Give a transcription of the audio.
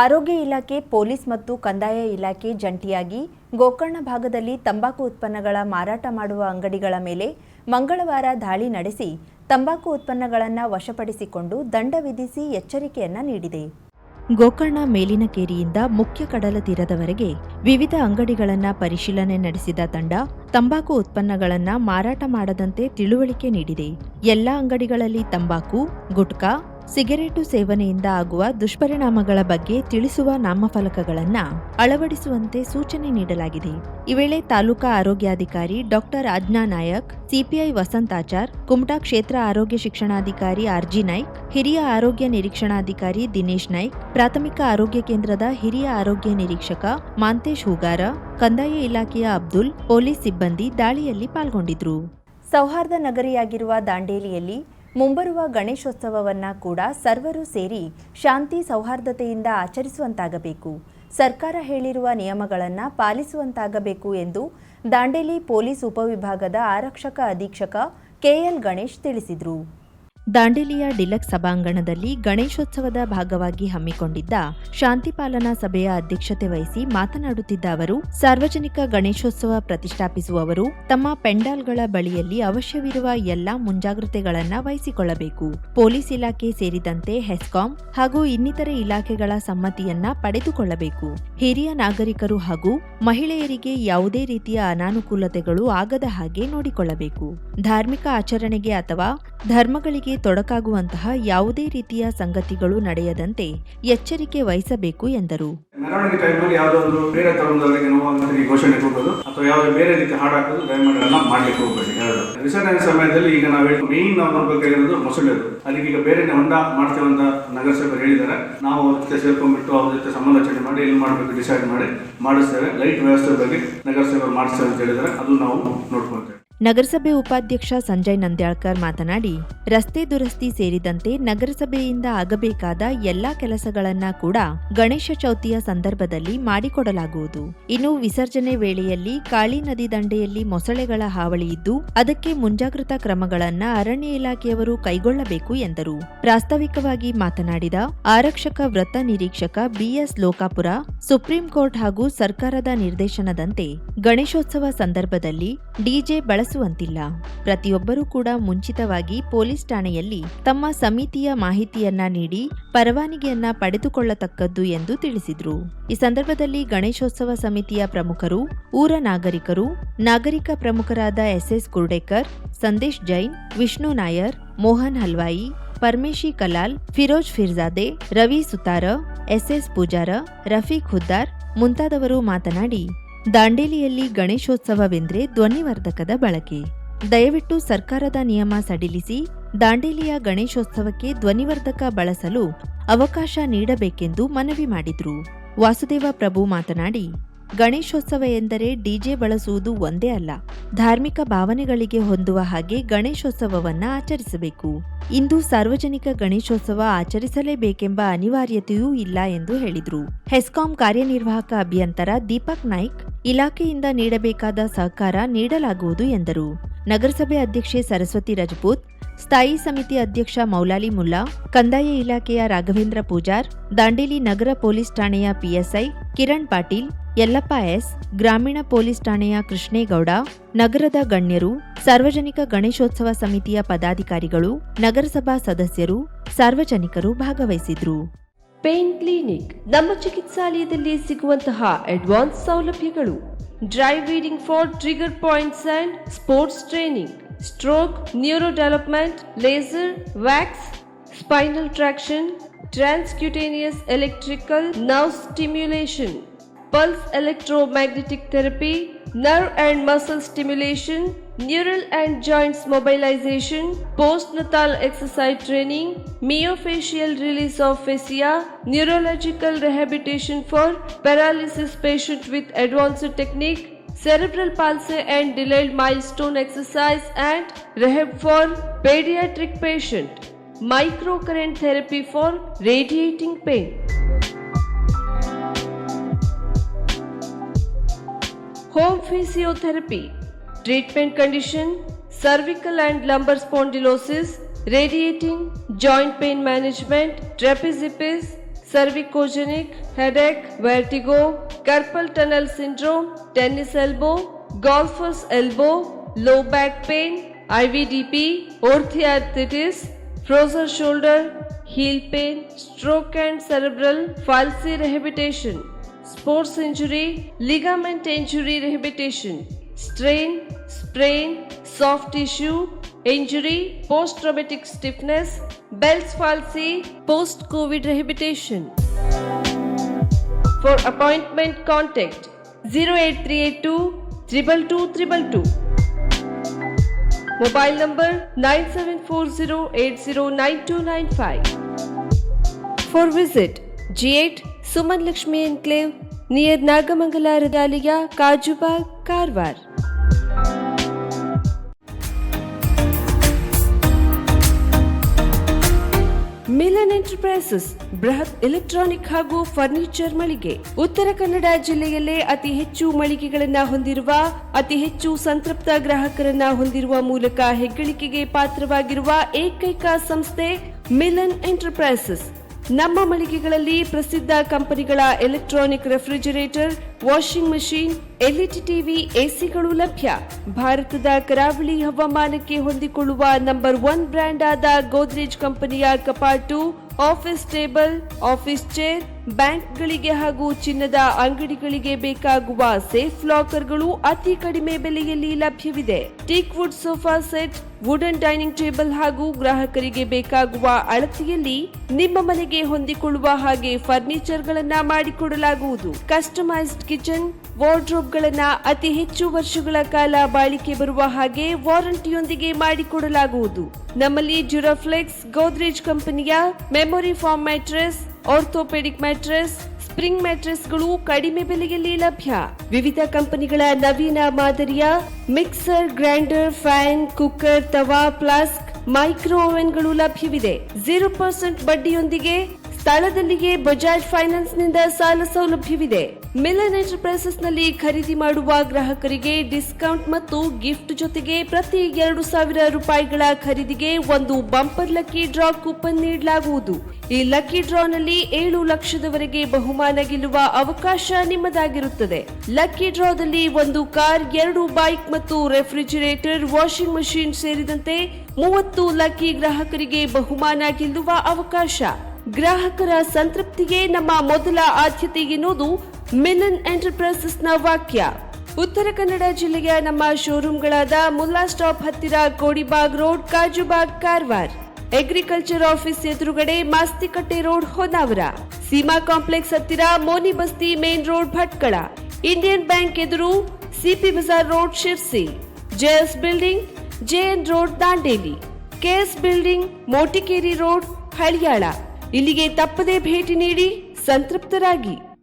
ಆರೋಗ್ಯ ಇಲಾಖೆ, ಪೊಲೀಸ್ ಮತ್ತು ಕಂದಾಯ ಇಲಾಖೆ ಜಂಟಿಯಾಗಿ ಗೋಕರ್ಣ ಭಾಗದಲ್ಲಿ ತಂಬಾಕು ಉತ್ಪನ್ನಗಳ ಮಾರಾಟ ಮಾಡುವ ಅಂಗಡಿಗಳ ಮೇಲೆ ಮಂಗಳವಾರ ದಾಳಿ ನಡೆಸಿ ತಂಬಾಕು ಉತ್ಪನ್ನಗಳನ್ನು ವಶಪಡಿಸಿಕೊಂಡು ದಂಡ ವಿಧಿಸಿ ಎಚ್ಚರಿಕೆಯನ್ನ ನೀಡಿದೆ. ಗೋಕರ್ಣ ಮೇಲಿನಕೇರಿಯಿಂದ ಮುಖ್ಯ ಕಡಲ ತೀರದವರೆಗೆ ವಿವಿಧ ಅಂಗಡಿಗಳನ್ನು ಪರಿಶೀಲನೆ ನಡೆಸಿದ ತಂಡ ತಂಬಾಕು ಉತ್ಪನ್ನಗಳನ್ನು ಮಾರಾಟ ಮಾಡದಂತೆ ತಿಳುವಳಿಕೆ ನೀಡಿದೆ. ಎಲ್ಲ ಅಂಗಡಿಗಳಲ್ಲಿ ತಂಬಾಕು, ಗುಟ್ಕಾ, ಸಿಗರೇಟು ಸೇವನೆಯಿಂದ ಆಗುವ ದುಷ್ಪರಿಣಾಮಗಳ ಬಗ್ಗೆ ತಿಳಿಸುವ ನಾಮಫಲಕಗಳನ್ನು ಅಳವಡಿಸುವಂತೆ ಸೂಚನೆ ನೀಡಲಾಗಿದೆ. ಈ ವೇಳೆ ತಾಲೂಕಾ ಆರೋಗ್ಯಾಧಿಕಾರಿ ಡಾಕ್ಟರ್ ಆಜ್ಞಾ ನಾಯಕ್, ಸಿಪಿಐ ವಸಂತಾಚಾರ್, ಕುಮಟಾ ಕ್ಷೇತ್ರ ಆರೋಗ್ಯ ಶಿಕ್ಷಣಾಧಿಕಾರಿ ಆರ್ಜಿ ನಾಯ್ಕ್, ಹಿರಿಯ ಆರೋಗ್ಯ ನಿರೀಕ್ಷಣಾಧಿಕಾರಿ ದಿನೇಶ್ ನಾಯ್ಕ್, ಪ್ರಾಥಮಿಕ ಆರೋಗ್ಯ ಕೇಂದ್ರದ ಹಿರಿಯ ಆರೋಗ್ಯ ನಿರೀಕ್ಷಕ ಮಾಂತೇಶ್ ಹೂಗಾರ, ಕಂದಾಯ ಇಲಾಖೆಯ ಅಬ್ದುಲ್, ಪೊಲೀಸ್ ಸಿಬ್ಬಂದಿ ದಾಳಿಯಲ್ಲಿ ಪಾಲ್ಗೊಂಡಿದ್ರು. ಸೌಹಾರ್ದ ನಗರಿಯಾಗಿರುವ ದಾಂಡೇಲಿಯಲ್ಲಿ ಮುಂಬರುವ ಗಣೇಶೋತ್ಸವವನ್ನು ಕೂಡ ಸರ್ವರು ಸೇರಿ ಶಾಂತಿ ಸೌಹಾರ್ದತೆಯಿಂದ ಆಚರಿಸುವಂತಾಗಬೇಕು, ಸರ್ಕಾರ ಹೇಳಿರುವ ನಿಯಮಗಳನ್ನು ಪಾಲಿಸುವಂತಾಗಬೇಕು ಎಂದು ದಾಂಡೇಲಿ ಪೊಲೀಸ್ ಉಪವಿಭಾಗದ ಆರಕ್ಷಕ ಅಧೀಕ್ಷಕ ಕೆಎಲ್ ಗಣೇಶ್ ತಿಳಿಸಿದರು. ದಾಂಡೇಲಿಯ ಡಿಲಕ್ಸ್ ಸಭಾಂಗಣದಲ್ಲಿ ಗಣೇಶೋತ್ಸವದ ಭಾಗವಾಗಿ ಹಮ್ಮಿಕೊಂಡಿದ್ದ ಶಾಂತಿ ಪಾಲನಾ ಸಭೆಯ ಅಧ್ಯಕ್ಷತೆ ವಹಿಸಿ ಮಾತನಾಡುತ್ತಿದ್ದ ಅವರು, ಸಾರ್ವಜನಿಕ ಗಣೇಶೋತ್ಸವ ಪ್ರತಿಷ್ಠಾಪಿಸುವವರು ತಮ್ಮ ಪೆಂಡಾಲ್ಗಳ ಬಳಿಯಲ್ಲಿ ಅವಶ್ಯವಿರುವ ಎಲ್ಲಾ ಮುಂಜಾಗ್ರತೆಗಳನ್ನು ವಹಿಸಿಕೊಳ್ಳಬೇಕು. ಪೊಲೀಸ್ ಇಲಾಖೆ ಸೇರಿದಂತೆ ಹೆಸ್ಕಾಂ ಹಾಗೂ ಇನ್ನಿತರೆ ಇಲಾಖೆಗಳ ಸಮ್ಮತಿಯನ್ನ ಪಡೆದುಕೊಳ್ಳಬೇಕು. ಹಿರಿಯ ನಾಗರಿಕರು ಹಾಗೂ ಮಹಿಳೆಯರಿಗೆ ಯಾವುದೇ ರೀತಿಯ ಅನಾನುಕೂಲತೆಗಳು ಆಗದ ಹಾಗೆ ನೋಡಿಕೊಳ್ಳಬೇಕು. ಧಾರ್ಮಿಕ ಆಚರಣೆಗೆ ಅಥವಾ ಧರ್ಮಗಳಿಗೆ ತೊಡಕಾಗುವಂತಹ ಯಾವುದೇ ರೀತಿಯ ಸಂಗತಿಗಳು ನಡೆಯದಂತೆ ಎಚ್ಚರಿಕೆ ವಹಿಸಬೇಕು ಎಂದರು. ಮೆರವಣಿಗೆ ಟೈಮಲ್ಲಿ ಯಾವುದೋ ಒಂದು ಬೇರೆ ತರಹದವರಿಗೆ ನೋವಾಗುವಂತ ಘೋಷಣೆ ಕೊಡೋದು ಅಥವಾ ಯಾವುದೇ ಬೇರೆ ರೀತಿ ಹಾಡು ಹಾಕೋದು ದಯಮಾಡಿ ಮಾಡ್ಲಿಕ್ಕೆ ಹೋಗಬೇಡಿ. ವಿಸರ್ಜನೆ ಸಮಯದಲ್ಲಿ ಈಗ ನಾವು ಮೇನ್ ನಾವು ನೋಡ್ಬೇಕಾಗಿರೋದು ಮೊಸಳೆದು. ಅದಕ್ಕೆ ಈಗ ಬೇರೆ ಹೊಂಡ ಮಾಡ್ತೇವೆ ಅಂತ ನಗರಸಭೆ ಹೇಳಿದ್ದಾರೆ. ನಾವು ಅವ್ರ ಜೊತೆ ಸೇರ್ಕೊಂಡ್ಬಿಟ್ಟು ಅವ್ರ ಜೊತೆ ಸಮಾಲೋಚನೆ ಮಾಡಿ ಎಲ್ಲಿ ಮಾಡಬೇಕು ಡಿಸೈಡ್ ಮಾಡಿ ಮಾಡಿಸ್ತೇವೆ. ಲೈಟ್ ವ್ಯವಸ್ಥೆ ಬಗ್ಗೆ ನಗರಸಭೆ ಮಾಡಿಸ್ತೇವೆ ಅಂತ ಹೇಳಿದರೆ ಅದು ನಾವು ನೋಡ್ಕೊಳ್ತೇವೆ. ನಗರಸಭೆ ಉಪಾಧ್ಯಕ್ಷ ಸಂಜಯ್ ನಂದ್ಯಾಳ್ಕರ್ ಮಾತನಾಡಿ, ರಸ್ತೆ ದುರಸ್ತಿ ಸೇರಿದಂತೆ ನಗರಸಭೆಯಿಂದ ಆಗಬೇಕಾದ ಎಲ್ಲಾ ಕೆಲಸಗಳನ್ನ ಕೂಡ ಗಣೇಶ ಚೌತಿಯ ಸಂದರ್ಭದಲ್ಲಿ ಮಾಡಿಕೊಡಲಾಗುವುದು. ಇನ್ನು ವಿಸರ್ಜನೆ ವೇಳೆಯಲ್ಲಿ ಕಾಳಿ ನದಿ ದಂಡೆಯಲ್ಲಿ ಮೊಸಳೆಗಳ ಹಾವಳಿ ಇದ್ದು ಅದಕ್ಕೆ ಮುಂಜಾಗ್ರತಾ ಕ್ರಮಗಳನ್ನ ಅರಣ್ಯ ಇಲಾಖೆಯವರು ಕೈಗೊಳ್ಳಬೇಕು ಎಂದರು. ಪ್ರಾಸ್ತಾವಿಕವಾಗಿ ಮಾತನಾಡಿದ ಆರಕ್ಷಕ ವೃತ್ತ ನಿರೀಕ್ಷಕ ಬಿಎಸ್ ಲೋಕಾಪುರ, ಸುಪ್ರೀಂ ಕೋರ್ಟ್ ಹಾಗೂ ಸರ್ಕಾರದ ನಿರ್ದೇಶನದಂತೆ ಗಣೇಶೋತ್ಸವ ಸಂದರ್ಭದಲ್ಲಿ ಡಿಜೆ ಬಳಸುವಂತಿಲ್ಲ. ಪ್ರತಿಯೊಬ್ಬರೂ ಕೂಡ ಮುಂಚಿತವಾಗಿ ಪೊಲೀಸ್ ಠಾಣೆಯಲ್ಲಿ ತಮ್ಮ ಸಮಿತಿಯ ಮಾಹಿತಿಯನ್ನ ನೀಡಿ ಪರವಾನಗಿಯನ್ನ ಪಡೆದುಕೊಳ್ಳತಕ್ಕದ್ದು ಎಂದು ತಿಳಿಸಿದರು. ಈ ಸಂದರ್ಭದಲ್ಲಿ ಗಣೇಶೋತ್ಸವ ಸಮಿತಿಯ ಪ್ರಮುಖರು, ಊರ ನಾಗರಿಕರು, ನಾಗರಿಕ ಪ್ರಮುಖರಾದ ಎಸ್ಎಸ್ ಕುರ್ಡೇಕರ್, ಸಂದೇಶ್ ಜೈನ್, ವಿಷ್ಣು ನಾಯರ್, ಮೋಹನ್ ಹಲ್ವಾಯಿ, ಪರಮೇಶಿ ಕಲಾಲ್, ಫಿರೋಜ್ ಫಿರ್ಜಾದೆ, ರವಿ ಸುತಾರ, ಎಸ್ಎಸ್ ಪೂಜಾರ, ರಫೀಕ್ ಹುದ್ದಾರ್ ಮುಂತಾದವರು ಮಾತನಾಡಿ, ದಾಂಡೇಲಿಯಲ್ಲಿ ಗಣೇಶೋತ್ಸವವೆಂದರೆ ಧ್ವನಿವರ್ಧಕದ ಬಳಕೆ. ದಯವಿಟ್ಟು ಸರ್ಕಾರದ ನಿಯಮ ಸಡಿಲಿಸಿ ದಾಂಡೇಲಿಯ ಗಣೇಶೋತ್ಸವಕ್ಕೆ ಧ್ವನಿವರ್ಧಕ ಬಳಸಲು ಅವಕಾಶ ನೀಡಬೇಕೆಂದು ಮನವಿ ಮಾಡಿದ್ರು. ವಾಸುದೇವ ಪ್ರಭು ಮಾತನಾಡಿ, ಗಣೇಶೋತ್ಸವ ಎಂದರೆ ಡಿಜೆ ಬಳಸುವುದು ಒಂದೇ ಅಲ್ಲ, ಧಾರ್ಮಿಕ ಭಾವನೆಗಳಿಗೆ ಹೊಂದುವ ಹಾಗೆ ಗಣೇಶೋತ್ಸವವನ್ನ ಆಚರಿಸಬೇಕು. ಇಂದು ಸಾರ್ವಜನಿಕ ಗಣೇಶೋತ್ಸವ ಆಚರಿಸಲೇಬೇಕೆಂಬ ಅನಿವಾರ್ಯತೆಯೂ ಇಲ್ಲ ಎಂದು ಹೇಳಿದರು. ಹೆಸ್ಕಾಂ ಕಾರ್ಯನಿರ್ವಾಹಕ ಅಭಿಯಂತರ ದೀಪಕ್ ನಾಯ್ಕ್, ಇಲಾಖೆಯಿಂದ ನೀಡಬೇಕಾದ ಸಹಕಾರ ನೀಡಲಾಗುವುದು ಎಂದರು. ನಗರಸಭೆ ಅಧ್ಯಕ್ಷೆ ಸರಸ್ವತಿ ರಜಪೂತ್, ಸ್ಥಾಯಿ ಸಮಿತಿ ಅಧ್ಯಕ್ಷ ಮೌಲಾಲಿ ಮುಲ್ಲಾ, ಕಂದಾಯ ಇಲಾಖೆಯ ರಾಘವೇಂದ್ರ ಪೂಜಾರ್, ದಾಂಡೇಲಿ ನಗರ ಪೊಲೀಸ್ ಠಾಣೆಯ ಪಿಎಸ್ಐ ಕಿರಣ್ ಪಾಟೀಲ್, ಯಲ್ಲಪ್ಪ ಎಸ್, ಗ್ರಾಮೀಣ ಪೊಲೀಸ್ ಠಾಣೆಯ ಕೃಷ್ಣೇಗೌಡ, ನಗರದ ಗಣ್ಯರು, ಸಾರ್ವಜನಿಕ ಗಣೇಶೋತ್ಸವ ಸಮಿತಿಯ ಪದಾಧಿಕಾರಿಗಳು, ನಗರಸಭಾ ಸದಸ್ಯರು, ಸಾರ್ವಜನಿಕರು ಭಾಗವಹಿಸಿದ್ರು. ಪೇನ್ ಕ್ಲಿನಿಕ್ ನಮ್ಮ ಚಿಕಿತ್ಸಾಲಯದಲ್ಲಿ ಸಿಗುವಂತಹ ಅಡ್ವಾನ್ಸ್ ಸೌಲಭ್ಯಗಳು: dry reading for trigger points and sports training, stroke, neuro development, laser, wax, spinal traction, transcutaneous electrical nerve stimulation, pulse electromagnetic therapy, nerve and muscle stimulation, neural and joints mobilization, postnatal exercise training, myofascial release of fascia, neurological rehabilitation for paralysis patient with advanced technique, cerebral palsy and delayed milestone exercise and rehab for pediatric patient, microcurrent therapy for radiating pain. Home physiotherapy, treatment condition, cervical and lumbar spondylosis, radiating, joint pain management, trapeziepis, cervicogenic, headache, vertigo, carpal tunnel syndrome, tennis elbow, golfer's elbow, low back pain, IVDP, orthoarthritis, frozen shoulder, heel pain, stroke and cerebral palsy rehabilitation, sports injury, ligament injury rehabilitation, strain, sprain, soft tissue injury, post-traumatic stiffness, Bell's palsy, post-COVID rehabilitation. For appointment, contact 08382 222 Mobile number 9740809295. For visit G8 Suman Lakshmi Enclave near Nagamangala Radaliya, Kajubag, Karwar. Milan enterprises ಬೃಹತ್ electronic ಹಾಗೂ furniture ಮಳಿಗೆ. ಉತ್ತರ ಕನ್ನಡ ಜಿಲ್ಲೆಯಲ್ಲೇ ಅತಿ ಹೆಚ್ಚು ಮಳಿಗೆಗಳನ್ನ ಹೊಂದಿರುವ, ಅತಿ ಹೆಚ್ಚು ಸಂತೃಪ್ತ ಗ್ರಾಹಕರನ್ನ ಹೊಂದಿರುವ ಮೂಲಕ ಹೆಗ್ಗಳಿಕೆಗೆ ಪಾತ್ರವಾಗಿರುವ ಏಕೈಕ ಸಂಸ್ಥೆ ಮಿಲನ್ ಎಂಟರ್ಪ್ರೈಸಸ್. ನಮ್ಮ ಮಳಿಗೆಗಳಲ್ಲಿ ಪ್ರಸಿದ್ಧ ಕಂಪನಿಗಳ electronic refrigerator, washing machine, LED TV, ಎಸಿಗಳು ಲಭ್ಯ. ಭಾರತದ ಕರಾವಳಿ ಹವಾಮಾನಕ್ಕೆ ಹೊಂದಿಕೊಳ್ಳುವ ನಂಬರ್ 1 ಬ್ರ್ಯಾಂಡ್ ಆದ ಗೋದ್ರೇಜ್ ಕಂಪನಿಯ ಕಪಾಟು, ಆಫೀಸ್ ಟೇಬಲ್, ಆಫೀಸ್ ಚೇರ್, ಬ್ಯಾಂಕ್ಗಳಿಗೆ ಹಾಗೂ ಚಿನ್ನದ ಅಂಗಡಿಗಳಿಗೆ ಬೇಕಾಗುವ ಸೇಫ್ ಲಾಕರ್ಗಳು ಅತಿ ಕಡಿಮೆ ಬೆಲೆಯಲ್ಲಿ ಲಭ್ಯವಿದೆ. Teak wood sofa set, wooden dining table ಹಾಗೂ ಗ್ರಾಹಕರಿಗೆ ಬೇಕಾಗುವ ಅಳತೆಯಲ್ಲಿ ನಿಮ್ಮ ಮನೆಗೆ ಹೊಂದಿಕೊಳ್ಳುವ ಹಾಗೆ ಫರ್ನಿಚರ್ ಗಳನ್ನ ಮಾಡಿಕೊಡಲಾಗುವುದು. ಕಸ್ಟಮೈಸ್ಡ್ ಕಿಚನ್, ವಾರ್ಡ್ರೋಬ್ ಗಳನ್ನ ಅತಿ ಹೆಚ್ಚು ವರ್ಷಗಳ ಕಾಲ ಬಾಳಿಕೆ ಬರುವ ಹಾಗೆ ವಾರಂಟಿಯೊಂದಿಗೆ ಮಾಡಿಕೊಡಲಾಗುವುದು. ನಮ್ಮಲ್ಲಿ ಡ್ಯೂರಾಫ್ಲೆಕ್ಸ್, ಗೋದ್ರೇಜ್ ಕಂಪನಿಯ memory foam mattress, orthopaedic mattress, spring ಮ್ಯಾಟ್ರೆಸ್ಗಳು ಕಡಿಮೆ ಬೆಲೆಯಲ್ಲಿ ಲಭ್ಯ. ವಿವಿಧ ಕಂಪನಿಗಳ ನವೀನ ಮಾದರಿಯ ಮಿಕ್ಸರ್, ಗ್ರೈಂಡರ್, ಫ್ಯಾನ್, ಕುಕ್ಕರ್, ತವಾ, ಫ್ಲಾಸ್ಕ್, ಮೈಕ್ರೋ ಓವೆನ್ಗಳು ಲಭ್ಯವಿದೆ. 0% ಬಡ್ಡಿಯೊಂದಿಗೆ ಸ್ಥಳದಲ್ಲಿಯೇ ಬಜಾಜ್ ಫೈನಾನ್ಸ್ ನಿಂದ ಸಾಲ ಸೌಲಭ್ಯವಿದೆ. ಮಿಲನ್ ಎಂಟರ್ಪ್ರೈಸಸ್ ನಲ್ಲಿ ಖರೀದಿ ಮಾಡುವ ಗ್ರಾಹಕರಿಗೆ ಡಿಸ್ಕೌಂಟ್ ಮತ್ತು ಗಿಫ್ಟ್ ಜೊತೆಗೆ ಪ್ರತಿ 2,000 ರೂಪಾಯಿಗಳ ಖರೀದಿಗೆ ಒಂದು ಬಂಪರ್ ಲಕ್ಕಿ ಡ್ರಾ ಕೂಪನ್ ನೀಡಲಾಗುವುದು. ಈ ಲಕ್ಕಿ ಡ್ರಾನಲ್ಲಿ 7 ಲಕ್ಷದವರೆಗೆ ಬಹುಮಾನ ಗೆಲ್ಲುವ ಅವಕಾಶ ನಿಮ್ಮದಾಗಿರುತ್ತದೆ. ಲಕ್ಕಿ ಡ್ರಾದಲ್ಲಿ 1 ಕಾರ್, 2 ಬೈಕ್ ಮತ್ತು ರೆಫ್ರಿಜರೇಟರ್, ವಾಷಿಂಗ್ ಮಷೀನ್ ಸೇರಿದಂತೆ 30 ಲಕ್ಕಿ ಗ್ರಾಹಕರಿಗೆ ಬಹುಮಾನ ಗೆಲ್ಲುವ ಅವಕಾಶ. ಗ್ರಾಹಕರ ಸಂತೃಪ್ತಿಗೆ ನಮ್ಮ ಮೊದಲ ಆದ್ಯತೆ ಎನ್ನುವುದು ಮಿಲನ್ ಎಂಟರ್ಪ್ರೈಸಸ್ ನ ವಾಕ್ಯ. ಉತ್ತರ ಕನ್ನಡ ಜಿಲ್ಲೆಯ ನಮ್ಮ ಶೋರೂಮ್ಗಳಾದ ಮುಲ್ಲಾ ಸ್ಟಾಪ್ ಹತ್ತಿರ Kodibag road, Kajubag, Karwar. Agriculture office ಎದುರುಗಡೆ ಮಾಸ್ತಿಕಟ್ಟೆ ರೋಡ್, ಹೊನ್ನಾವರ. ಸೀಮಾ ಕಾಂಪ್ಲೆಕ್ಸ್ ಹತ್ತಿರ Moni Basti main road, Bhatkal. Indian bank ಎದುರು CP Bazar road, Sirsi. JS building, JN road, Dandeli. KS building, Motikeri road, Haliyal. ಇಲ್ಲಿಗೆ ತಪ್ಪದೇ ಭೇಟಿ ನೀಡಿ ಸಂತೃಪ್ತರಾಗಿ.